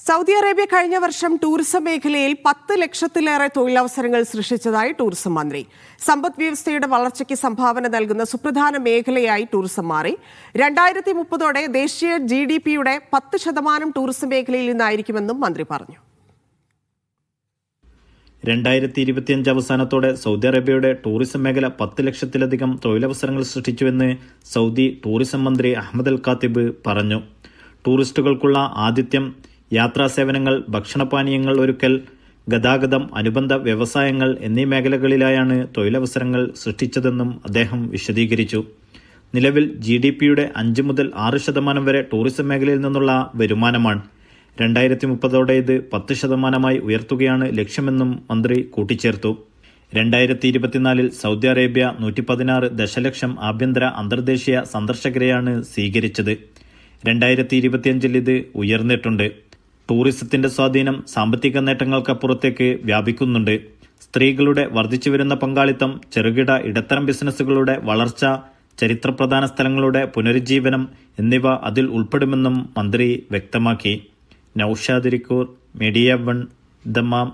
Saudi Arabia കഴിഞ്ഞ വർഷം tourism മേഖലയിൽ 10 ലക്ഷത്തിലേറെ തൊഴിലവസരങ്ങൾ സൃഷ്ടിച്ചതായി ടൂറിസം മന്ത്രി. സമ്പദ് വ്യവസ്ഥയുടെ വളർച്ചയ്ക്ക് സംഭാവന നൽകുന്ന സുപ്രധാന മേഖലയായി ടൂറിസം മാറി. 2030ഓടെ ദേശീയ GDPയുടെ 10% ടൂറിസം മേഖലയിൽ നിന്നായിരിക്കുമെന്നും മന്ത്രി പറഞ്ഞു. 2025 അവസാനത്തോടെ സൗദി അറേബ്യയുടെ ടൂറിസം മേഖല 10 ലക്ഷത്തിലധികം തൊഴിലവസരങ്ങൾ സൃഷ്ടിച്ചുവെന്ന് സൗദി ടൂറിസം മന്ത്രി അഹമ്മദ് അൽ ഖാത്തിബ് പറഞ്ഞു. ടൂറിസ്റ്റുകൾക്കുള്ള ആതിഥ്യം, യാത്രാ സേവനങ്ങൾ, ഭക്ഷണപാനീയങ്ങൾ ഒരുക്കൽ, ഗതാഗതം, അനുബന്ധ വ്യവസായങ്ങൾ എന്നീ മേഖലകളിലായാണ് തൊഴിലവസരങ്ങൾ സൃഷ്ടിച്ചതെന്നും അദ്ദേഹം വിശദീകരിച്ചു. നിലവിൽ GDPയുടെ 5 മുതൽ 6% വരെ ടൂറിസം മേഖലയിൽ നിന്നുള്ള വരുമാനമാണ്. 2030ഓടെ ഇത് 10% ഉയർത്തുകയാണ് ലക്ഷ്യമെന്നും മന്ത്രി കൂട്ടിച്ചേർത്തു. 2024 സൗദി അറേബ്യ 116 ദശലക്ഷം ആഭ്യന്തര അന്തർദേശീയ സന്ദർശകരെയാണ് സ്വീകരിച്ചത്. 2025 ഇത് ഉയർന്നിട്ടുണ്ട്. ടൂറിസത്തിന്റെ സ്വാധീനം സാമ്പത്തിക നേട്ടങ്ങൾക്കപ്പുറത്തേക്ക് വ്യാപിക്കുന്നുണ്ട്. സ്ത്രീകളുടെ വർദ്ധിച്ചുവരുന്ന പങ്കാളിത്തം, ചെറുകിട ഇടത്തരം ബിസിനസ്സുകളുടെ വളർച്ച, ചരിത്രപ്രധാന സ്ഥലങ്ങളുടെ പുനരുജ്ജീവനം എന്നിവ അതിൽ ഉൾപ്പെടുമെന്നും മന്ത്രി വ്യക്തമാക്കി. Naushad Irikkur, media 1, Dammam.